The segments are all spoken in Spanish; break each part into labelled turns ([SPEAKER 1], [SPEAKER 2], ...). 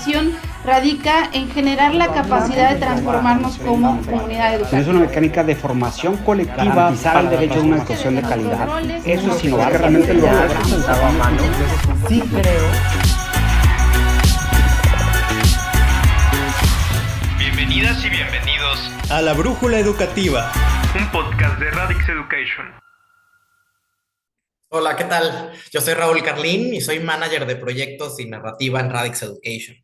[SPEAKER 1] educación radica en generar la capacidad de transformarnos como comunidad educativa.
[SPEAKER 2] Es una mecánica de formación colectiva, garantizar el derecho a una educación de calidad. Eso es innovar, realmente lo logramos. Sí creo.
[SPEAKER 3] Bienvenidas y bienvenidos
[SPEAKER 4] a La Brújula Educativa,
[SPEAKER 3] un podcast de Radix Education.
[SPEAKER 5] Hola, ¿qué tal? Yo soy Raúl Carlín y soy manager de proyectos y narrativa en Radix Education.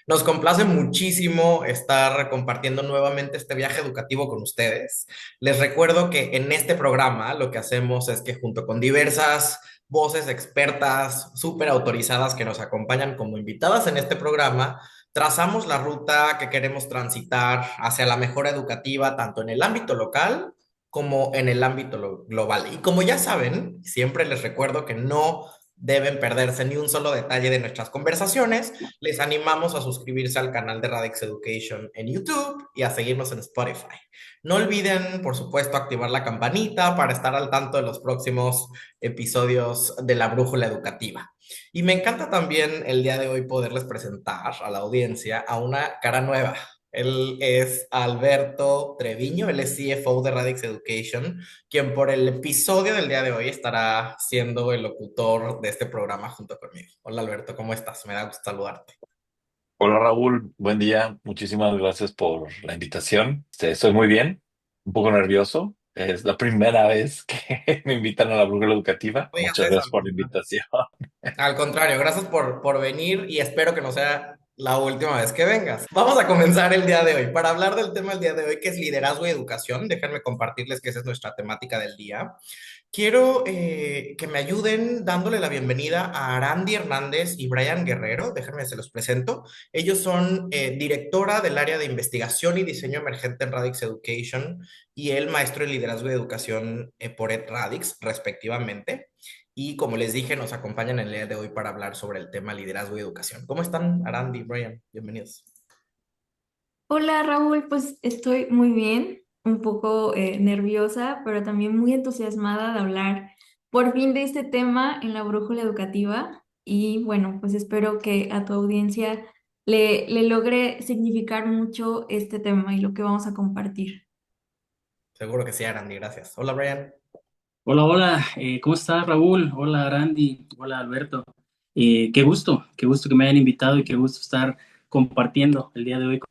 [SPEAKER 5] Nos complace muchísimo estar compartiendo nuevamente este viaje educativo con ustedes. Les recuerdo que en este programa lo que hacemos es que junto con diversas voces expertas, súper autorizadas que nos acompañan como invitadas en este programa, trazamos la ruta que queremos transitar hacia la mejora educativa tanto en el ámbito local como en el ámbito global. Y como ya saben, siempre les recuerdo que no deben perderse ni un solo detalle de nuestras conversaciones. Les animamos a suscribirse al canal de Radix Education en YouTube y a seguirnos en Spotify. No olviden, por supuesto, activar la campanita para estar al tanto de los próximos episodios de La Brújula Educativa. Y me encanta también el día de hoy poderles presentar a la audiencia a una cara nueva. Él es Alberto Treviño, él es CFO de Radix Education, quien por el episodio del día de hoy estará siendo el locutor de este programa junto conmigo. Hola Alberto, ¿cómo estás? Me da gusto saludarte.
[SPEAKER 6] Hola Raúl, buen día. Muchísimas gracias por la invitación. Estoy muy bien, un poco nervioso. Es la primera vez que me invitan a la Brújula Educativa.
[SPEAKER 5] No digas
[SPEAKER 6] Muchas
[SPEAKER 5] eso,
[SPEAKER 6] gracias por la invitación.
[SPEAKER 5] Al contrario, gracias por venir y espero que no sea la última vez que vengas. Vamos a comenzar el día de hoy. Para hablar del tema del día de hoy, que es liderazgo y educación, déjenme compartirles que esa es nuestra temática del día. Quiero que me ayuden dándole la bienvenida a Arandi Hernández y Brian Guerrero. Déjenme, se los presento. Ellos son directora del área de investigación y diseño emergente en Radix Education y el maestro en liderazgo y educación por Radix, respectivamente. Y como les dije, nos acompañan el día de hoy para hablar sobre el tema liderazgo y educación. ¿Cómo están, Arandi y Brian? Bienvenidos.
[SPEAKER 7] Hola Raúl, pues estoy muy bien, un poco nerviosa, pero también muy entusiasmada de hablar por fin de este tema en la Brújula Educativa y bueno, pues espero que a tu audiencia le logre significar mucho este tema y lo que vamos a compartir.
[SPEAKER 5] Seguro que sí, Arandi, gracias. Hola, Brian.
[SPEAKER 8] Hola, hola, ¿cómo estás, Raúl? Hola, Randy, hola, Alberto. Qué gusto que me hayan invitado y qué gusto estar compartiendo el día de hoy con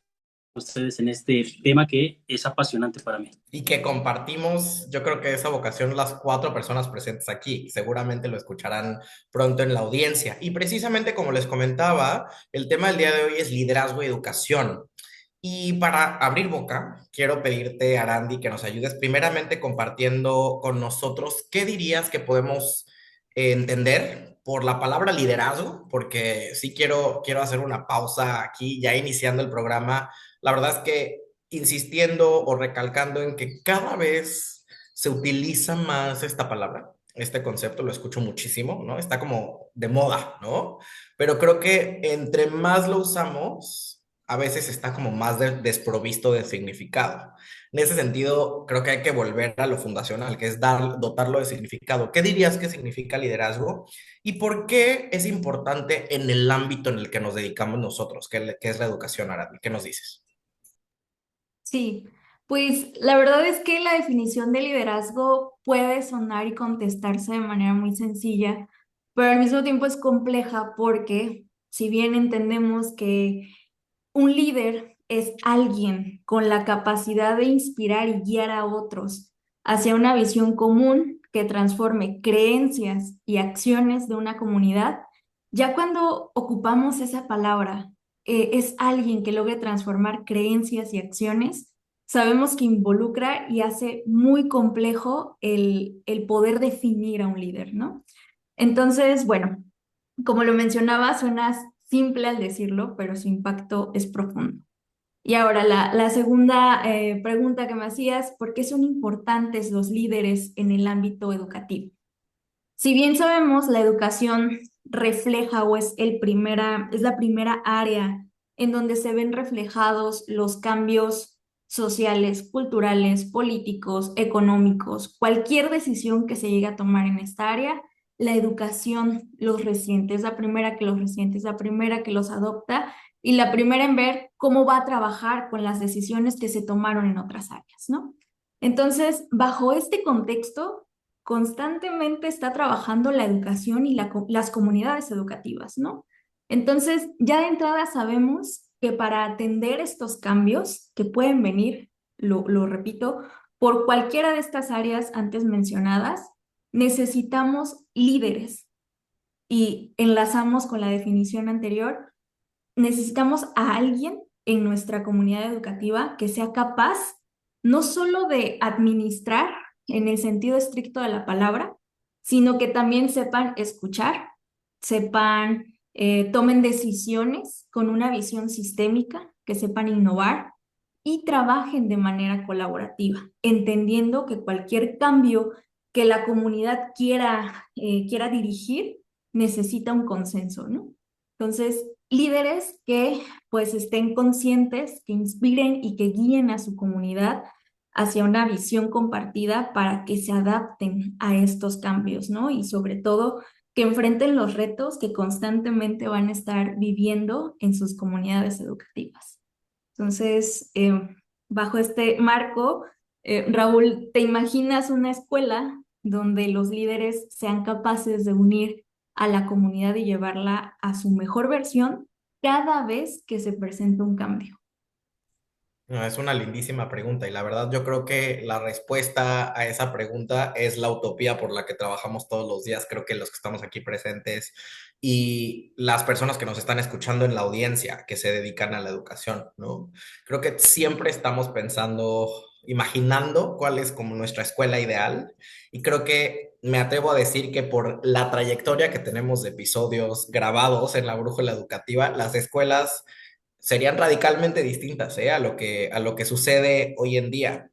[SPEAKER 8] ustedes en este tema que es apasionante para mí.
[SPEAKER 5] Y que compartimos, yo creo que esa vocación las 4 personas presentes aquí, seguramente lo escucharán pronto en la audiencia. Y precisamente como les comentaba, el tema del día de hoy es liderazgo y educación. Y para abrir boca, quiero pedirte, Arandi, que nos ayudes primeramente compartiendo con nosotros qué dirías que podemos entender por la palabra liderazgo, porque sí quiero hacer una pausa aquí, ya iniciando el programa. La verdad es que insistiendo o recalcando en que cada vez se utiliza más esta palabra. Este concepto lo escucho muchísimo, ¿no? Está como de moda, ¿no? Pero creo que entre más lo usamos, a veces está como más desprovisto de significado. En ese sentido, creo que hay que volver a lo fundacional, que es dotarlo de significado. ¿Qué dirías que significa liderazgo? ¿Y por qué es importante en el ámbito en el que nos dedicamos nosotros, que es la educación, Arandi? ¿Qué nos dices?
[SPEAKER 7] Sí, pues la verdad es que la definición de liderazgo puede sonar y contestarse de manera muy sencilla, pero al mismo tiempo es compleja porque si bien entendemos que un líder es alguien con la capacidad de inspirar y guiar a otros hacia una visión común que transforme creencias y acciones de una comunidad. Ya cuando ocupamos esa palabra, es alguien que logre transformar creencias y acciones, sabemos que involucra y hace muy complejo el poder definir a un líder, ¿no? Entonces, bueno, como lo mencionaba, suena simple al decirlo, pero su impacto es profundo. Y ahora la segunda pregunta que me hacías, ¿por qué son importantes los líderes en el ámbito educativo? Si bien sabemos, la educación refleja o es la primera área en donde se ven reflejados los cambios sociales, culturales, políticos, económicos, cualquier decisión que se llegue a tomar en esta área la educación los resiente, es la primera que los resiente, es la primera que los adopta y la primera en ver cómo va a trabajar con las decisiones que se tomaron en otras áreas, ¿no? Entonces, bajo este contexto, constantemente está trabajando la educación y las comunidades educativas, ¿no? Entonces, ya de entrada sabemos que para atender estos cambios que pueden venir, lo repito, por cualquiera de estas áreas antes mencionadas, necesitamos líderes. Y enlazamos con la definición anterior, necesitamos a alguien en nuestra comunidad educativa que sea capaz no solo de administrar en el sentido estricto de la palabra, sino que también sepan escuchar, sepan, tomen decisiones con una visión sistémica, que sepan innovar y trabajen de manera colaborativa, entendiendo que cualquier cambio que la comunidad quiera dirigir necesita un consenso, ¿no? Entonces, líderes que pues estén conscientes, que inspiren y que guíen a su comunidad hacia una visión compartida para que se adapten a estos cambios, ¿no? Y sobre todo que enfrenten los retos que constantemente van a estar viviendo en sus comunidades educativas. Entonces, bajo este marco, Raúl, ¿te imaginas una escuela donde los líderes sean capaces de unir a la comunidad y llevarla a su mejor versión cada vez que se presenta un cambio?
[SPEAKER 5] No, es una lindísima pregunta y la verdad yo creo que la respuesta a esa pregunta es la utopía por la que trabajamos todos los días. Creo que los que estamos aquí presentes y las personas que nos están escuchando en la audiencia que se dedican a la educación, ¿no? Creo que siempre estamos pensando, imaginando cuál es como nuestra escuela ideal y creo que me atrevo a decir que por la trayectoria que tenemos de episodios grabados en la Brújula Educativa, las escuelas serían radicalmente distintas, a lo que sucede hoy en día.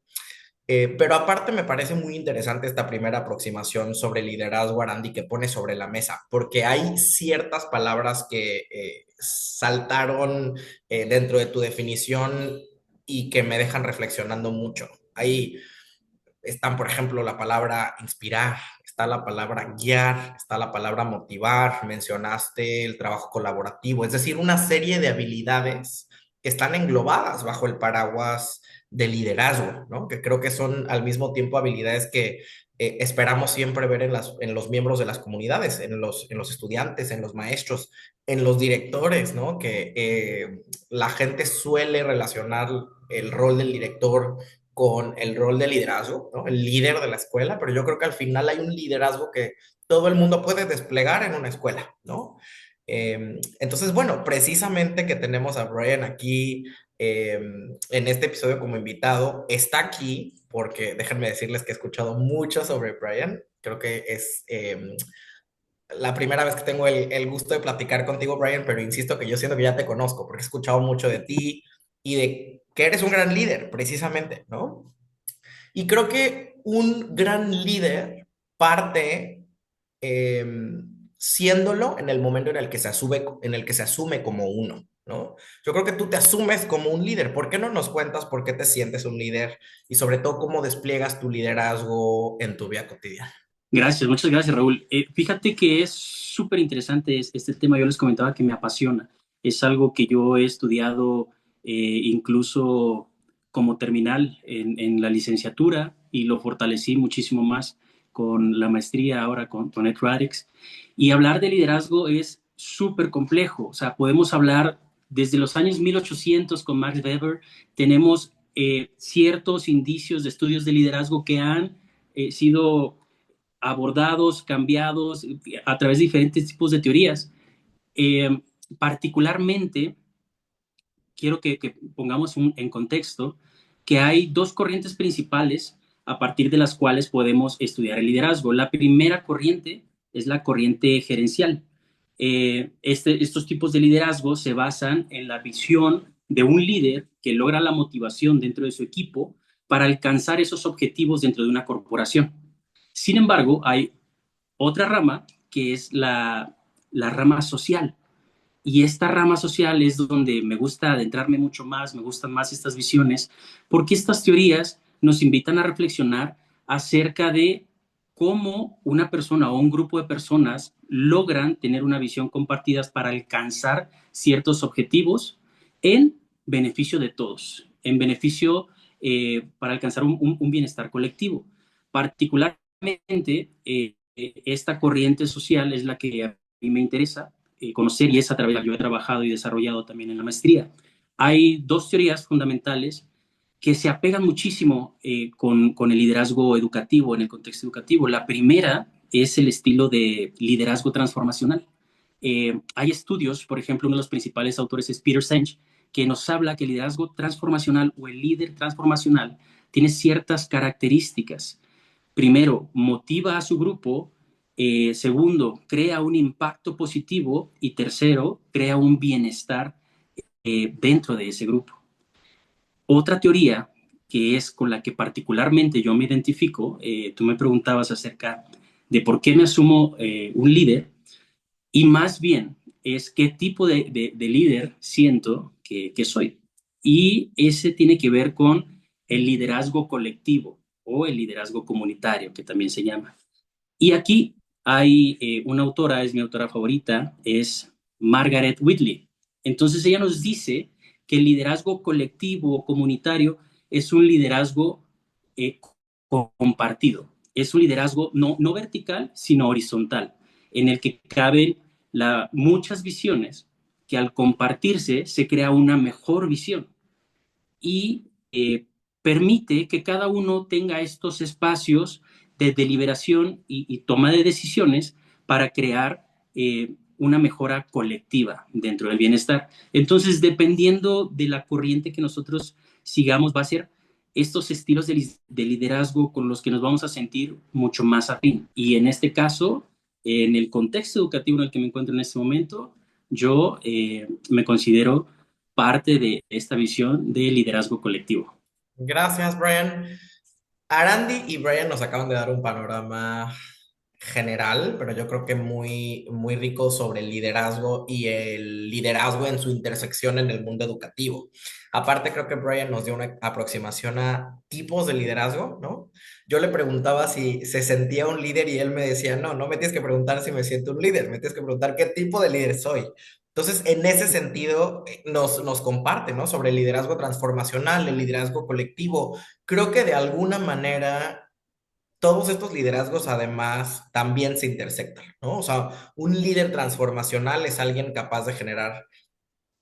[SPEAKER 5] Pero aparte me parece muy interesante esta primera aproximación sobre liderazgo, Arandi, que pone sobre la mesa, porque hay ciertas palabras que saltaron dentro de tu definición y que me dejan reflexionando mucho. Ahí están, por ejemplo, la palabra inspirar, está la palabra guiar, está la palabra motivar, mencionaste el trabajo colaborativo, es decir, una serie de habilidades que están englobadas bajo el paraguas de liderazgo, ¿no? Que creo que son al mismo tiempo habilidades que esperamos siempre ver en los miembros de las comunidades, en los estudiantes, en los maestros, en los directores, ¿no? Que la gente suele relacionar el rol del director con el rol de liderazgo, ¿no? El líder de la escuela, pero yo creo que al final hay un liderazgo que todo el mundo puede desplegar en una escuela, ¿no? Entonces, bueno, precisamente que tenemos a Brian aquí en este episodio como invitado, está aquí porque déjenme decirles que he escuchado mucho sobre Brian, creo que es la primera vez que tengo el gusto de platicar contigo, Brian, pero insisto que yo siento que ya te conozco porque he escuchado mucho de ti y de que eres un gran líder, precisamente, ¿no? Y creo que un gran líder parte eh, siéndolo en el momento en el que se asume como uno, ¿no? Yo creo que tú te asumes como un líder. ¿Por qué no nos cuentas por qué te sientes un líder y sobre todo cómo despliegas tu liderazgo en tu vida cotidiana?
[SPEAKER 8] Gracias, muchas gracias, Raúl. Fíjate que es súper interesante este tema. Yo les comentaba que me apasiona. Es algo que yo he estudiado incluso como terminal en la licenciatura y lo fortalecí muchísimo más con la maestría ahora con EdRadix. Y hablar de liderazgo es súper complejo. O sea, podemos hablar desde los años 1800 con Max Weber. Tenemos ciertos indicios de estudios de liderazgo que han sido abordados, cambiados a través de diferentes tipos de teorías. Particularmente, quiero que pongamos en contexto que hay dos corrientes principales a partir de las cuales podemos estudiar el liderazgo. La primera corriente es la corriente gerencial. Estos tipos de liderazgo se basan en la visión de un líder que logra la motivación dentro de su equipo para alcanzar esos objetivos dentro de una corporación. Sin embargo, hay otra rama que es la rama social. Y esta rama social es donde me gusta adentrarme mucho más, me gustan más estas visiones, porque estas teorías nos invitan a reflexionar acerca de cómo una persona o un grupo de personas logran tener una visión compartida para alcanzar ciertos objetivos en beneficio de todos, en beneficio para alcanzar un bienestar colectivo. Particularmente, esta corriente social es la que a mí me interesa conocer y es a través de la que yo he trabajado y desarrollado también en la maestría. Hay dos teorías fundamentales que se apegan muchísimo con el liderazgo educativo, en el contexto educativo. La primera es el estilo de liderazgo transformacional. Hay estudios, por ejemplo, uno de los principales autores es Peter Senge, que nos habla que el liderazgo transformacional o el líder transformacional tiene ciertas características. Primero, motiva a su grupo. Segundo, crea un impacto positivo. Y tercero, crea un bienestar dentro de ese grupo. Otra teoría que es con la que particularmente yo me identifico, tú me preguntabas acerca de por qué me asumo un líder, y más bien es qué tipo de líder siento que soy. Y ese tiene que ver con el liderazgo colectivo o el liderazgo comunitario, que también se llama. Y aquí hay una autora, es mi autora favorita, es Margaret Whitley. Entonces ella nos dice que el liderazgo colectivo o comunitario es un liderazgo eh, compartido. Es un liderazgo no vertical, sino horizontal, en el que caben muchas visiones que al compartirse se crea una mejor visión y permite que cada uno tenga estos espacios de deliberación y toma de decisiones para crear una mejora colectiva dentro del bienestar. Entonces, dependiendo de la corriente que nosotros sigamos, va a ser estos estilos de liderazgo con los que nos vamos a sentir mucho más afín. Y en este caso, en el contexto educativo en el que me encuentro en este momento, yo me considero parte de esta visión de liderazgo colectivo.
[SPEAKER 5] Gracias, Brian. Arandi y Brian nos acaban de dar un panorama general, pero yo creo que muy rico sobre el liderazgo y el liderazgo en su intersección en el mundo educativo. Aparte, creo que Brian nos dio una aproximación a tipos de liderazgo, ¿no? Yo le preguntaba si se sentía un líder y él me decía, no, no me tienes que preguntar si me siento un líder, me tienes que preguntar qué tipo de líder soy. Entonces, en ese sentido, nos comparte, ¿no? Sobre el liderazgo transformacional, el liderazgo colectivo. Creo que de alguna manera todos estos liderazgos además también se intersectan, ¿no? O sea, un líder transformacional es alguien capaz de generar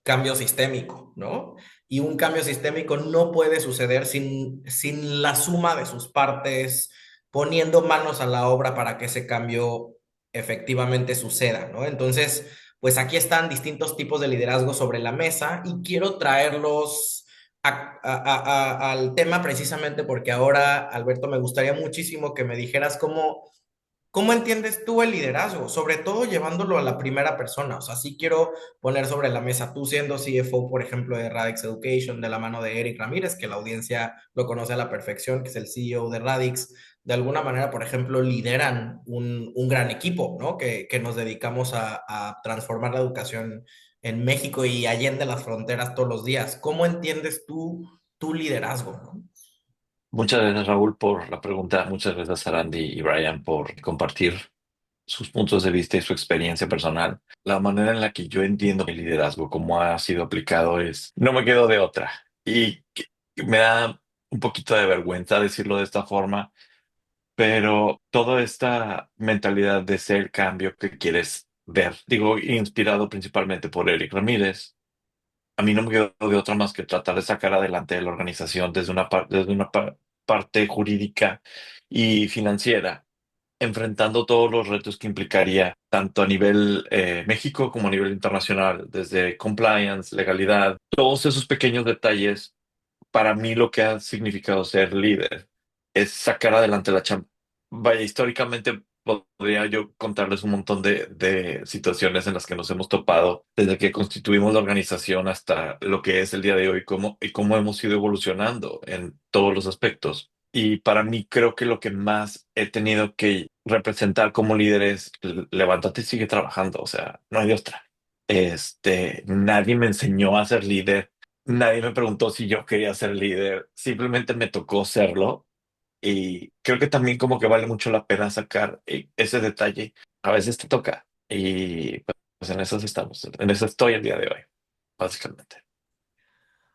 [SPEAKER 5] cambio sistémico, ¿no? Y un cambio sistémico no puede suceder sin la suma de sus partes, poniendo manos a la obra para que ese cambio efectivamente suceda, ¿no? Entonces, pues aquí están distintos tipos de liderazgo sobre la mesa y quiero traerlos al tema precisamente porque ahora, Alberto, me gustaría muchísimo que me dijeras ¿cómo entiendes tú el liderazgo? Sobre todo llevándolo a la primera persona. O sea, sí quiero poner sobre la mesa, tú siendo CFO, por ejemplo, de Radix Education, de la mano de Eric Ramírez, que la audiencia lo conoce a la perfección, que es el CEO de Radix. De alguna manera, por ejemplo, lideran un gran equipo, ¿no? Que nos dedicamos a transformar la educación en México y allende las fronteras todos los días. ¿Cómo entiendes tú tu liderazgo, ¿no?
[SPEAKER 6] Muchas gracias, Raúl, por la pregunta. Muchas gracias a Randy y Brian por compartir sus puntos de vista y su experiencia personal. La manera en la que yo entiendo el liderazgo, cómo ha sido aplicado, es no me quedo de otra. Y me da un poquito de vergüenza decirlo de esta forma, pero toda esta mentalidad de ser cambio que quieres ver, digo, inspirado principalmente por Eric Ramírez, a mí no me quedó de otra más que tratar de sacar adelante la organización desde una parte jurídica y financiera, enfrentando todos los retos que implicaría, tanto a nivel México como a nivel internacional, desde compliance, legalidad, todos esos pequeños detalles. Para mí lo que ha significado ser líder es sacar adelante la chamba. Vaya, históricamente podría yo contarles un montón de situaciones en las que nos hemos topado desde que constituimos la organización hasta lo que es el día de hoy, y cómo hemos ido evolucionando en todos los aspectos. Y para mí creo que lo que más he tenido que representar como líder es levántate y sigue trabajando, o sea, no hay de otra. Nadie me enseñó a ser líder. Nadie me preguntó si yo quería ser líder, simplemente me tocó serlo Y creo que también como que vale mucho la pena sacar ese detalle. A veces te toca. Y pues en eso estamos. En eso estoy el día de hoy, básicamente.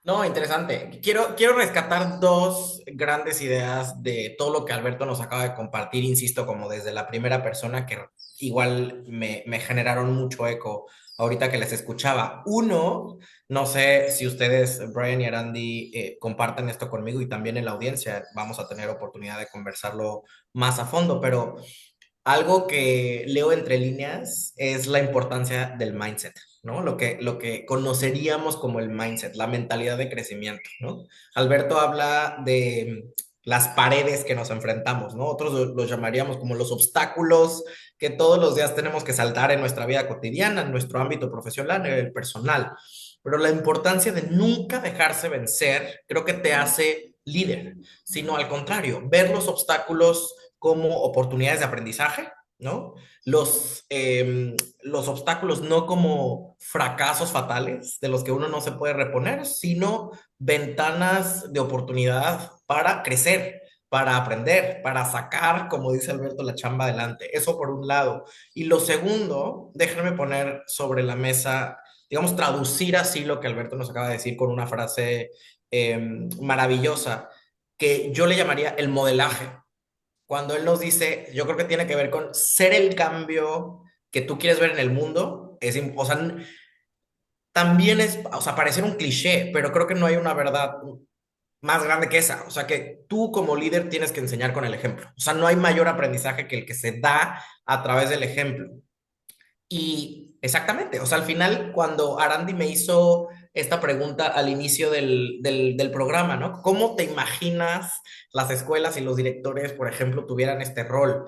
[SPEAKER 5] No, interesante. Quiero rescatar dos grandes ideas de todo lo que Alberto nos acaba de compartir, insisto, como desde la primera persona, que igual me generaron mucho eco ahorita que les escuchaba. Uno, no sé si ustedes, Brian y Arandi, comparten esto conmigo y también en la audiencia vamos a tener oportunidad de conversarlo más a fondo, pero algo que leo entre líneas es la importancia del mindset, ¿no? Lo que conoceríamos como el mindset, la mentalidad de crecimiento, ¿no? Alberto habla de las paredes que nos enfrentamos, ¿no? Otros los llamaríamos como los obstáculos que todos los días tenemos que saltar en nuestra vida cotidiana, en nuestro ámbito profesional, en el personal. Pero la importancia de nunca dejarse vencer, creo que te hace líder, sino al contrario, ver los obstáculos como oportunidades de aprendizaje, ¿no? Los obstáculos no como fracasos fatales de los que uno no se puede reponer, sino ventanas de oportunidad para crecer, para aprender, para sacar, como dice Alberto, la chamba adelante. Eso por un lado. Y lo segundo, déjenme poner sobre la mesa, digamos, traducir así lo que Alberto nos acaba de decir con una frase maravillosa, que yo le llamaría el modelaje. Cuando él nos dice, yo creo que tiene que ver con ser el cambio que tú quieres ver en el mundo, o sea, también es, o sea, parecer un cliché, pero creo que no hay una verdad más grande que esa. O sea, que tú como líder tienes que enseñar con el ejemplo. O sea, no hay mayor aprendizaje que el que se da a través del ejemplo. Y exactamente, o sea, al final, cuando Arandi me hizo esta pregunta al inicio del programa, ¿no? ¿Cómo te imaginas las escuelas y los directores, por ejemplo, tuvieran este rol?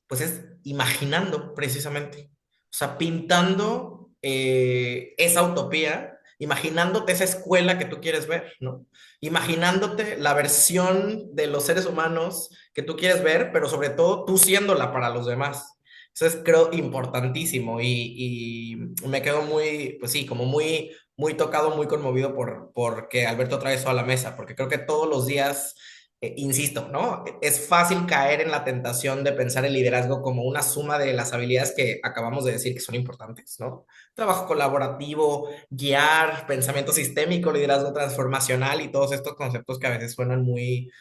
[SPEAKER 5] Pues es imaginando precisamente, o sea, pintando esa utopía, imaginándote esa escuela que tú quieres ver, ¿no? Imaginándote la versión de los seres humanos que tú quieres ver, pero sobre todo tú siéndola para los demás. Eso es, creo, importantísimo y me quedo muy, pues sí, como muy tocado, muy conmovido por que Alberto trae eso a la mesa, porque creo que todos los días insisto, ¿no? Es fácil caer en la tentación de pensar el liderazgo como una suma de las habilidades que acabamos de decir que son importantes, ¿no? Trabajo colaborativo, guiar, pensamiento sistémico, liderazgo transformacional y todos estos conceptos que a veces suenan muy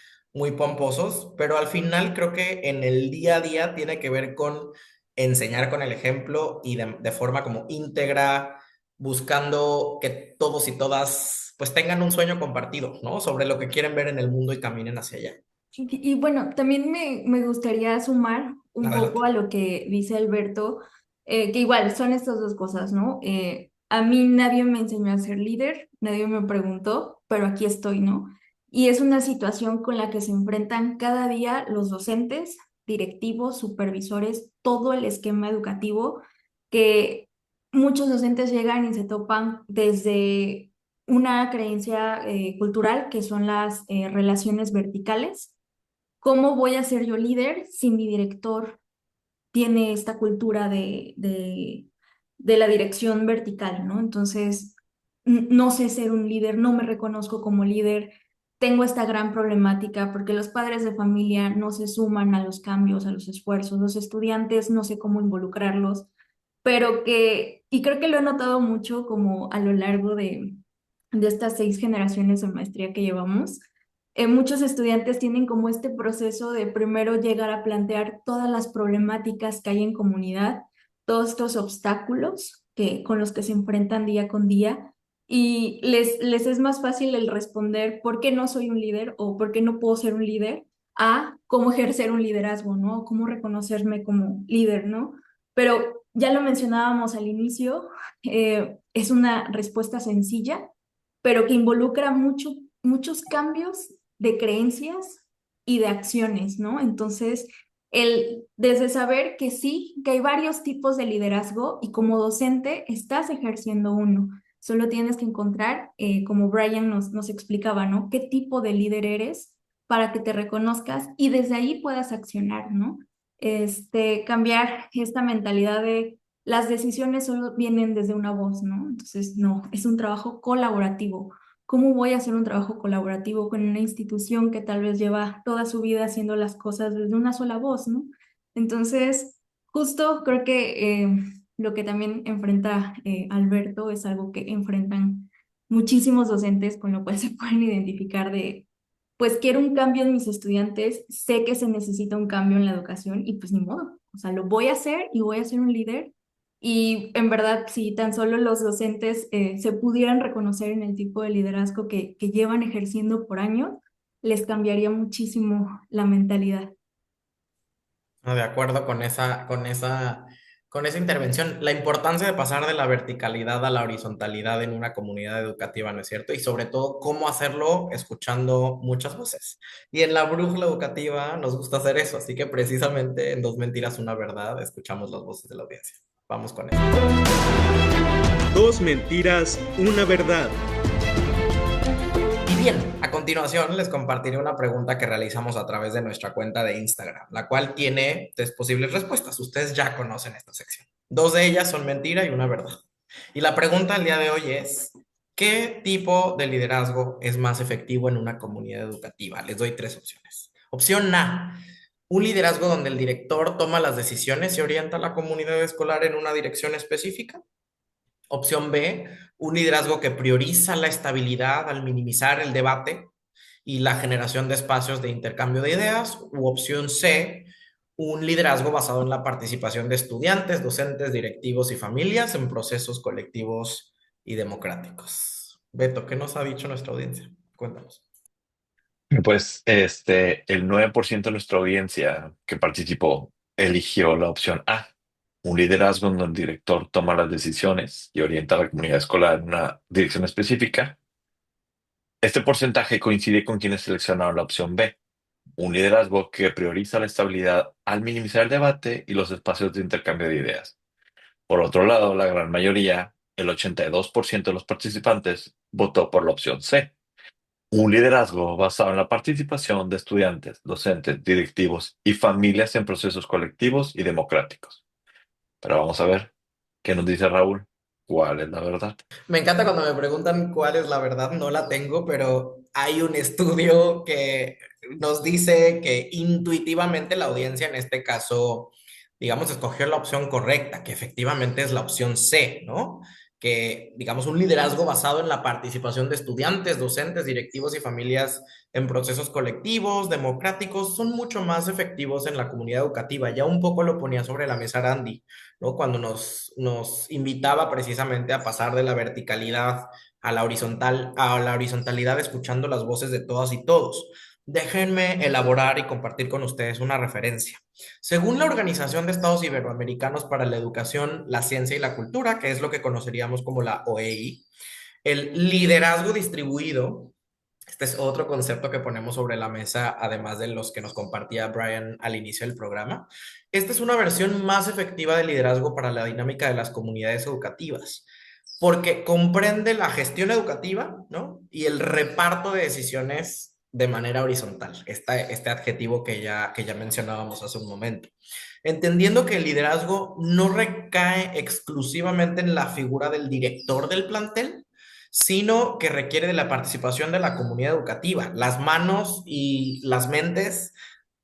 [SPEAKER 5] pomposos, pero al final creo que en el día a día tiene que ver con enseñar con el ejemplo y de forma como íntegra, buscando que todos y todas pues tengan un sueño compartido, ¿no? Sobre lo que quieren ver en el mundo y caminen hacia allá.
[SPEAKER 7] Y bueno, también me gustaría sumar un poco
[SPEAKER 5] Adelante.
[SPEAKER 7] a lo que dice Alberto, que igual son estas dos cosas, ¿no? A mí nadie me enseñó a ser líder, nadie me preguntó, pero aquí estoy, ¿no? Y es una situación con la que se enfrentan cada día los docentes, directivos, supervisores, todo el esquema educativo, que muchos docentes llegan y se topan desde una creencia cultural que son las relaciones verticales. ¿Cómo voy a ser yo líder si mi director tiene esta cultura de la dirección vertical, ¿no? Entonces, no sé ser un líder, no me reconozco como líder, tengo esta gran problemática porque los padres de familia no se suman a los cambios, a los esfuerzos, los estudiantes no sé cómo involucrarlos, pero y creo que lo he notado mucho como a lo largo de estas 6 generaciones de maestría que llevamos. Muchos estudiantes tienen como este proceso de primero llegar a plantear todas las problemáticas que hay en comunidad, todos estos obstáculos con los que se enfrentan día con día, y les es más fácil el responder por qué no soy un líder o por qué no puedo ser un líder, a cómo ejercer un liderazgo, ¿no? Cómo reconocerme como líder, ¿no? Pero ya lo mencionábamos al inicio, es una respuesta sencilla, pero que involucra muchos cambios de creencias y de acciones, ¿no? Entonces, desde saber que sí, que hay varios tipos de liderazgo y como docente estás ejerciendo uno. Solo tienes que encontrar, como Brian nos explicaba, ¿no? ¿Qué tipo de líder eres para que te reconozcas y desde ahí puedas accionar, ¿no? Cambiar esta mentalidad de las decisiones solo vienen desde una voz, ¿no? Entonces, no, es un trabajo colaborativo ¿cómo voy a hacer un trabajo colaborativo con una institución que tal vez lleva toda su vida haciendo las cosas desde una sola voz, ¿no? Entonces, justo creo que lo que también enfrenta Alberto es algo que enfrentan muchísimos docentes, con lo cual se pueden identificar de, pues quiero un cambio en mis estudiantes, sé que se necesita un cambio en la educación y pues ni modo, o sea, lo voy a hacer y voy a ser un líder. Y en verdad, si tan solo los docentes se pudieran reconocer en el tipo de liderazgo que llevan ejerciendo por años, les cambiaría muchísimo la mentalidad.
[SPEAKER 5] No, de acuerdo con esa intervención. La importancia de pasar de la verticalidad a la horizontalidad en una comunidad educativa, ¿no es cierto? Y sobre todo, cómo hacerlo escuchando muchas voces. Y en la brújula educativa nos gusta hacer eso, así que precisamente en Dos Mentiras, una Verdad, escuchamos las voces de la audiencia. Vamos con eso.
[SPEAKER 4] Dos mentiras, una verdad.
[SPEAKER 5] Y bien, a continuación les compartiré una pregunta que realizamos a través de nuestra cuenta de Instagram, la cual tiene tres posibles respuestas. Ustedes ya conocen esta sección. Dos de ellas son mentira y una verdad. Y la pregunta del día de hoy es, ¿qué tipo de liderazgo es más efectivo en una comunidad educativa? Les doy tres opciones. Opción A, un liderazgo donde el director toma las decisiones y orienta a la comunidad escolar en una dirección específica. Opción B, un liderazgo que prioriza la estabilidad al minimizar el debate y la generación de espacios de intercambio de ideas. U opción C, un liderazgo basado en la participación de estudiantes, docentes, directivos y familias en procesos colectivos y democráticos. Beto, ¿qué nos ha dicho nuestra audiencia? Cuéntanos.
[SPEAKER 6] Pues el 9% de nuestra audiencia que participó eligió la opción A, un liderazgo donde el director toma las decisiones y orienta a la comunidad escolar en una dirección específica. Este porcentaje coincide con quienes seleccionaron la opción B, un liderazgo que prioriza la estabilidad al minimizar el debate y los espacios de intercambio de ideas. Por otro lado, la gran mayoría, el 82% de los participantes, votó por la opción C, un liderazgo basado en la participación de estudiantes, docentes, directivos y familias en procesos colectivos y democráticos. Pero vamos a ver qué nos dice Raúl. ¿Cuál es la verdad?
[SPEAKER 5] Me encanta cuando me preguntan cuál es la verdad, no la tengo, pero hay un estudio que nos dice que intuitivamente la audiencia en este caso, digamos, escogió la opción correcta, que efectivamente es la opción C, ¿no? Que, digamos, un liderazgo basado en la participación de estudiantes, docentes, directivos y familias en procesos colectivos, democráticos, son mucho más efectivos en la comunidad educativa. Ya un poco lo ponía sobre la mesa Randy, ¿no? Cuando nos invitaba precisamente a pasar de la verticalidad a la horizontalidad, escuchando las voces de todas y todos. Déjenme elaborar y compartir con ustedes una referencia. Según la Organización de Estados Iberoamericanos para la Educación, la Ciencia y la Cultura, que es lo que conoceríamos como la OEI, el liderazgo distribuido, este es otro concepto que ponemos sobre la mesa, además de los que nos compartía Brian al inicio del programa. Esta es una versión más efectiva de liderazgo para la dinámica de las comunidades educativas, porque comprende la gestión educativa, ¿no? Y el reparto de decisiones de manera horizontal, este adjetivo que ya mencionábamos hace un momento. Entendiendo que el liderazgo no recae exclusivamente en la figura del director del plantel, sino que requiere de la participación de la comunidad educativa, las manos y las mentes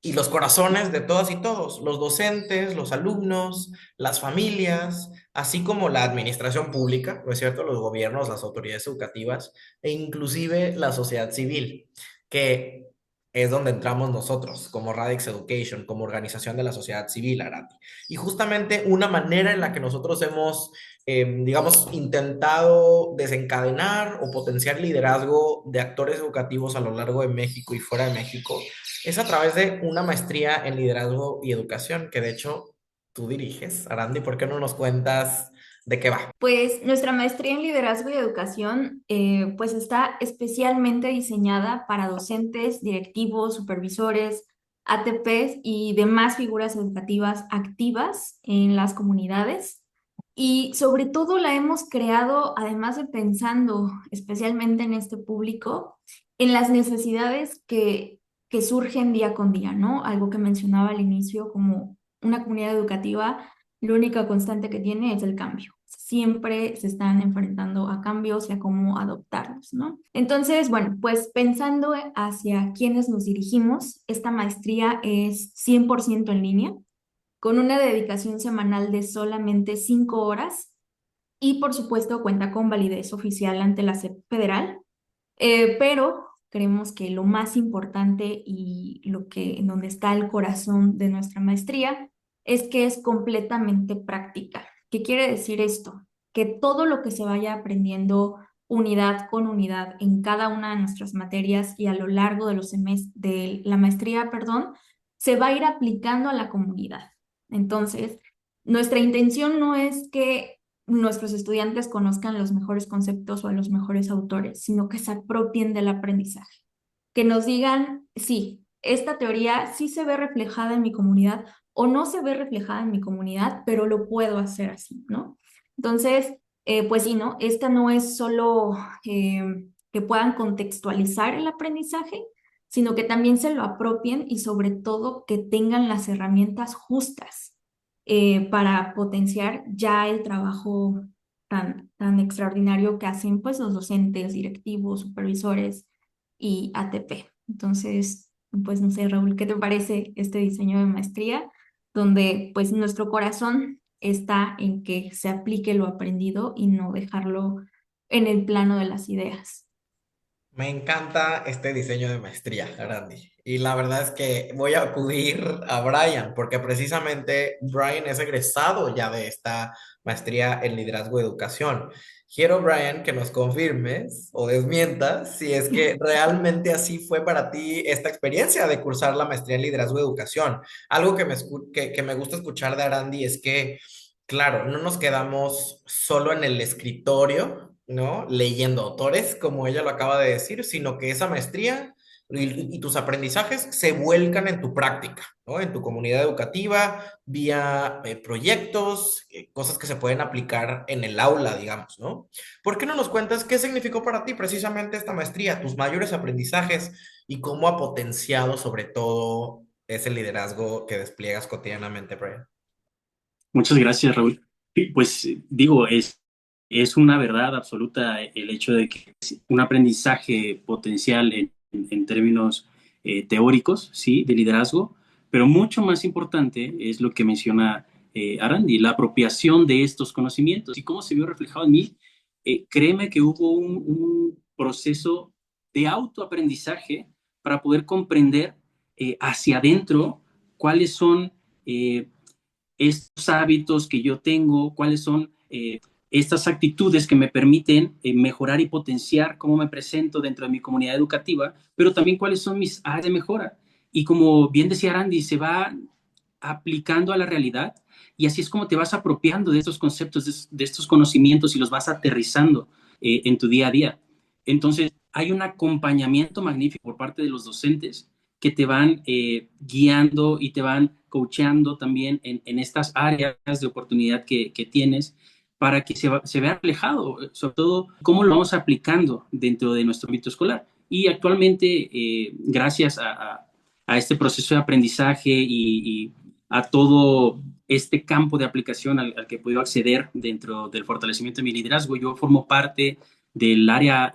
[SPEAKER 5] y los corazones de todas y todos, los docentes, los alumnos, las familias, así como la administración pública, ¿no es cierto? Los gobiernos, las autoridades educativas e inclusive la sociedad civil, que es donde entramos nosotros, como Radix Education, como organización de la sociedad civil, Arati. Y justamente una manera en la que nosotros hemos, digamos, intentado desencadenar o potenciar liderazgo de actores educativos a lo largo de México y fuera de México es a través de una maestría en liderazgo y educación, que de hecho tú diriges. Arandi, ¿por qué no nos cuentas de qué va?
[SPEAKER 7] Pues nuestra maestría en liderazgo y educación pues está especialmente diseñada para docentes, directivos, supervisores, ATPs y demás figuras educativas activas en las comunidades. Y sobre todo la hemos creado, además de pensando especialmente en este público, en las necesidades que surgen día con día, ¿no? Algo que mencionaba al inicio, como una comunidad educativa, la única constante que tiene es el cambio. siempre se están enfrentando a cambios y a cómo adoptarlos, ¿no? Entonces, bueno, pues pensando hacia quiénes nos dirigimos, esta maestría es 100% en línea, con una dedicación semanal de solamente 5 horas y por supuesto cuenta con validez oficial ante la SEP federal, pero creemos que lo más importante y en donde está el corazón de nuestra maestría es que es completamente práctica. ¿Qué quiere decir esto? Que todo lo que se vaya aprendiendo unidad con unidad en cada una de nuestras materias y a lo largo de los de la maestría, perdón, se va a ir aplicando a la comunidad. Entonces, nuestra intención no es que nuestros estudiantes conozcan los mejores conceptos o a los mejores autores, sino que se apropien del aprendizaje, que nos digan, sí, esta teoría sí se ve reflejada en mi comunidad o no se ve reflejada en mi comunidad, pero lo puedo hacer así, ¿no? Entonces, pues sí, ¿no? Esta no es solo que puedan contextualizar el aprendizaje, sino que también se lo apropien y sobre todo que tengan las herramientas justas para potenciar ya el trabajo tan extraordinario que hacen pues los docentes, directivos, supervisores y ATP. Entonces, pues no sé, Raúl, ¿qué te parece este diseño de maestría? Donde pues nuestro corazón está en que se aplique lo aprendido y no dejarlo en el plano de las ideas.
[SPEAKER 5] Me encanta este diseño de maestría, Randy. Y la verdad es que voy a acudir a Brian, porque precisamente Brian es egresado ya de esta maestría en liderazgo y educación. Quiero, Brian, que nos confirmes o desmientas si es que realmente así fue para ti esta experiencia de cursar la maestría en liderazgo y educación. Algo que me gusta escuchar de Arandi es que, claro, no nos quedamos solo en el escritorio, ¿no? Leyendo autores, como ella lo acaba de decir, sino que esa maestría y tus aprendizajes se vuelcan en tu práctica, ¿no? En tu comunidad educativa, vía proyectos, cosas que se pueden aplicar en el aula, digamos, ¿no? ¿Por qué no nos cuentas qué significó para ti precisamente esta maestría, tus mayores aprendizajes y cómo ha potenciado sobre todo ese liderazgo que despliegas cotidianamente, Brian?
[SPEAKER 8] Muchas gracias, Raúl. Y, pues digo, es una verdad absoluta el hecho de que es un aprendizaje potencial en términos teóricos, ¿sí? De liderazgo, pero mucho más importante es lo que menciona Arandi, la apropiación de estos conocimientos y cómo se vio reflejado en mí. Créeme que hubo un proceso de autoaprendizaje para poder comprender hacia adentro cuáles son estos hábitos que yo tengo, cuáles son estas actitudes que me permiten mejorar y potenciar cómo me presento dentro de mi comunidad educativa, pero también cuáles son mis áreas de mejora. Y como bien decía Randy, se va aplicando a la realidad y así es como te vas apropiando de estos conceptos, de estos conocimientos y los vas aterrizando en tu día a día. Entonces, hay un acompañamiento magnífico por parte de los docentes que te van guiando y te van coacheando también en estas áreas de oportunidad que tienes para que se vea reflejado, sobre todo cómo lo vamos aplicando dentro de nuestro ámbito escolar. Y actualmente, gracias a este proceso de aprendizaje y a todo este campo de aplicación al que he podido acceder dentro del fortalecimiento de mi liderazgo, yo formo parte del área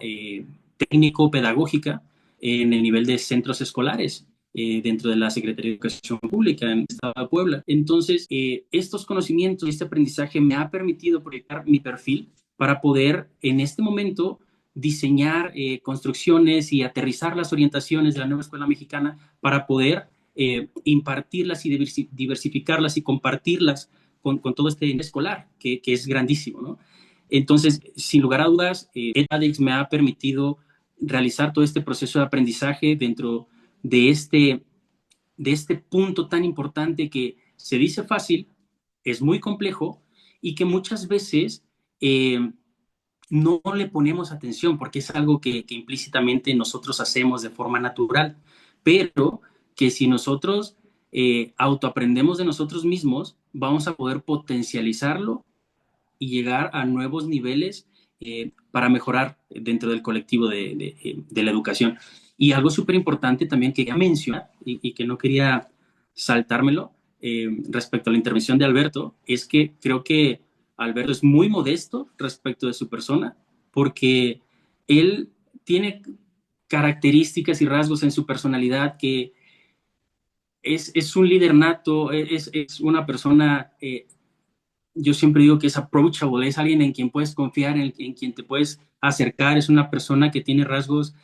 [SPEAKER 8] técnico-pedagógica en el nivel de centros escolares dentro de la Secretaría de Educación Pública en el Estado de Puebla. Entonces, estos conocimientos y este aprendizaje me ha permitido proyectar mi perfil para poder en este momento diseñar construcciones y aterrizar las orientaciones de la nueva escuela mexicana para poder impartirlas y diversificarlas y compartirlas con todo este escolar, que es grandísimo, ¿no? Entonces, sin lugar a dudas, edX me ha permitido realizar todo este proceso de aprendizaje dentro de este punto tan importante que se dice fácil, es muy complejo y que muchas veces no le ponemos atención porque es algo que implícitamente nosotros hacemos de forma natural, pero que si nosotros autoaprendemos de nosotros mismos, vamos a poder potencializarlo y llegar a nuevos niveles para mejorar dentro del colectivo de la educación. Y algo súper importante también que quería mencionar y que no quería saltármelo respecto a la intervención de Alberto, es que creo que Alberto es muy modesto respecto de su persona, porque él tiene características y rasgos en su personalidad que es un líder nato, es una persona, yo siempre digo que es approachable, es alguien en quien puedes confiar, en quien te puedes acercar, es una persona que tiene rasgos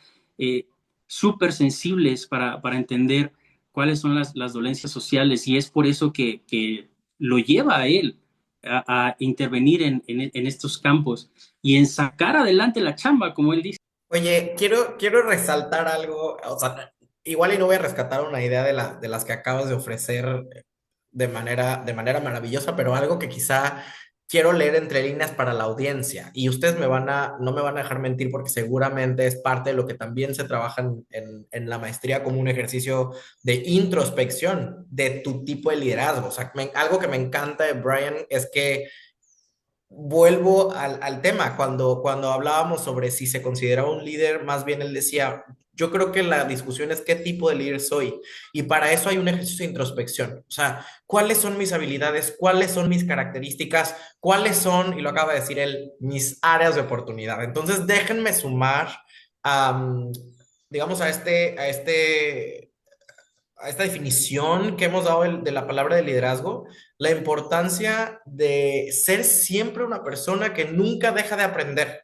[SPEAKER 8] súper sensibles para entender cuáles son las dolencias sociales, y es por eso que lo lleva a él a intervenir en estos campos y en sacar adelante la chamba, como él dice.
[SPEAKER 5] Oye, quiero resaltar algo, o sea, igual y no voy a rescatar una idea de las que acabas de ofrecer de manera maravillosa, pero algo que quizá quiero leer entre líneas para la audiencia. Y ustedes no me van a dejar mentir porque seguramente es parte de lo que también se trabaja en la maestría como un ejercicio de introspección de tu tipo de liderazgo. O sea, algo que me encanta de Brian es que vuelvo al tema, cuando hablábamos sobre si se consideraba un líder, más bien él decía, yo creo que la discusión es qué tipo de líder soy. Y para eso hay un ejercicio de introspección. O sea, ¿cuáles son mis habilidades? ¿Cuáles son mis características? ¿Cuáles son, y lo acaba de decir él, mis áreas de oportunidad? Entonces, déjenme sumar, am, digamos, a esta definición que hemos dado de la palabra de liderazgo, la importancia de ser siempre una persona que nunca deja de aprender,